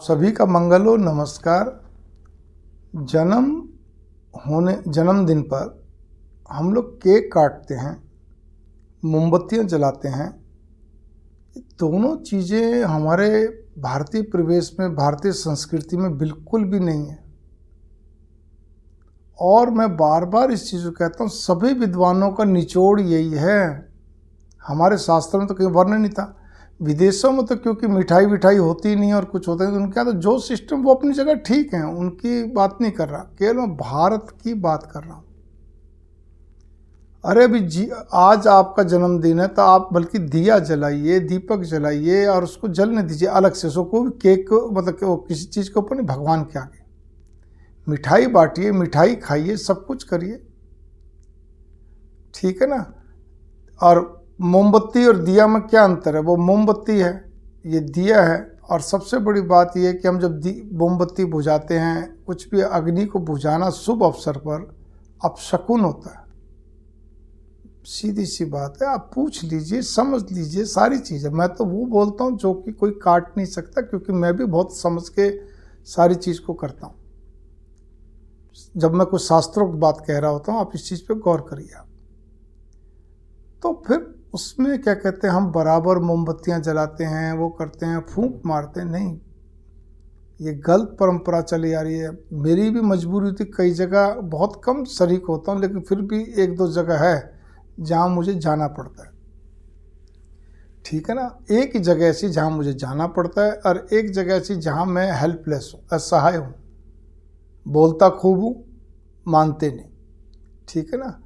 सभी का मंगल हो। नमस्कार। जन्मदिन पर हम लोग केक काटते हैं, मोमबत्तियां जलाते हैं। ये दोनों चीज़ें हमारे भारतीय परिवेश में, भारतीय संस्कृति में बिल्कुल भी नहीं है। और मैं बार बार इस चीज़ को कहता हूँ, सभी विद्वानों का निचोड़ यही है। हमारे शास्त्रों में तो कहीं वर्णन नहीं था। विदेशों में तो क्योंकि मिठाई विठाई होती नहीं और कुछ होता है, तो उनका तो जो सिस्टम वो अपनी जगह ठीक है, उनकी बात नहीं कर रहा, केवल मैं भारत की बात कर रहा हूँ। अरे अभी आज आपका जन्मदिन है तो आप बल्कि दिया जलाइए, दीपक जलाइए और उसको जलने दीजिए अलग से। सो कोई केक को मतलब वो किसी चीज़ के ऊपर नहीं, भगवान के आगे मिठाई बांटिए, मिठाई खाइए, सब कुछ करिए, ठीक है ना। और मोमबत्ती और दिया में क्या अंतर है? वो मोमबत्ती है, ये दिया है। और सबसे बड़ी बात यह है कि हम जब मोमबत्ती बुझाते हैं, कुछ भी अग्नि को बुझाना शुभ अवसर पर अपशकुन होता है। सीधी सी बात है, आप पूछ लीजिए, समझ लीजिए सारी चीज़ें। मैं तो वो बोलता हूँ जो कि कोई काट नहीं सकता, क्योंकि मैं भी बहुत समझ के सारी चीज़ को करता हूँ। जब मैं कुछ शास्त्रों की बात कह रहा होता हूँ, आप इस चीज़ पे गौर करिए। आप तो फिर उसमें क्या कहते हैं, हम बराबर मोमबत्तियां जलाते हैं, वो करते हैं, फूंक मारते हैं। नहीं, ये गलत परंपरा चली आ रही है। मेरी भी मजबूरी थी, कई जगह बहुत कम शरीक होता हूँ, लेकिन फिर भी एक दो जगह है जहाँ मुझे जाना पड़ता है, ठीक है ना। एक ही जगह ऐसी जहाँ मुझे जाना पड़ता है, और एक जगह ऐसी जहाँ मैं हेल्पलेस हूँ, असहाय हूँ, बोलता खूब हूँ, मानते नहीं, ठीक है ना।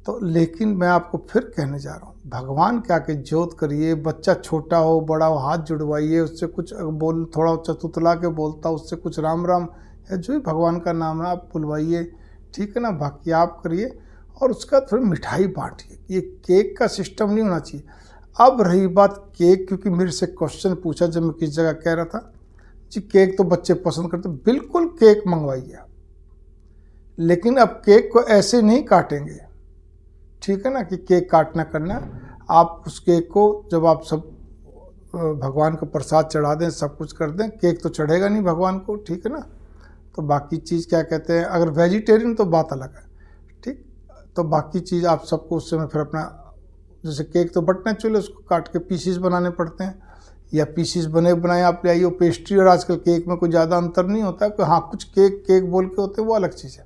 तो लेकिन मैं आपको फिर कहने जा रहा हूँ, भगवान के आके जोत करिए। बच्चा छोटा हो बड़ा हो, हाथ जुड़वाइए, उससे कुछ बोल, थोड़ा चतुतला के बोलता, उससे कुछ राम राम है जो भी भगवान का नाम है आप बुलवाइए, ठीक है ना। बाकी आप करिए और उसका थोड़ी मिठाई बांटिए। ये केक का सिस्टम नहीं होना चाहिए। अब रही बात केक, क्योंकि मेरे से क्वेश्चन पूछा जब मैं किस जगह कह रहा था जी केक तो बच्चे पसंद करते, बिल्कुल केक मंगवाइए आप, लेकिन अब केक को ऐसे नहीं काटेंगे, ठीक है ना, कि केक काटना करना। आप उस केक को जब आप सब भगवान को प्रसाद चढ़ा दें, सब कुछ कर दें, केक तो चढ़ेगा नहीं भगवान को, ठीक है ना। तो बाकी चीज़ क्या कहते हैं, अगर वेजिटेरियन तो बात अलग है, ठीक। तो बाकी चीज़ आप सबको उस समय फिर अपना, जैसे केक तो बटना चले, उसको काट के पीसीस बनाने पड़ते हैं, या पीसीस बने बनाए आप ले आइए। पेस्ट्री और आजकल केक में कोई ज़्यादा अंतर नहीं होता है। हाँ, कुछ केक केक बोल के होते हैं, वो अलग चीज़ है।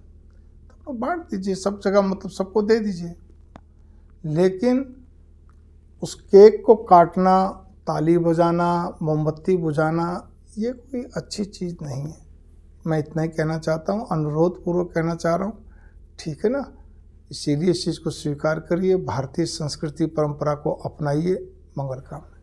तो बांट दीजिए सब जगह, मतलब सबको दे दीजिए। लेकिन उस केक को काटना, ताली बजाना, मोमबत्ती बुझाना, ये कोई अच्छी चीज़ नहीं है। मैं इतना ही कहना चाहता हूँ, अनुरोध पूर्वक कहना चाह रहा हूँ, ठीक है ना। इसीलिए इस चीज़ को स्वीकार करिए, भारतीय संस्कृति परंपरा को अपनाइए। मंगल कामना।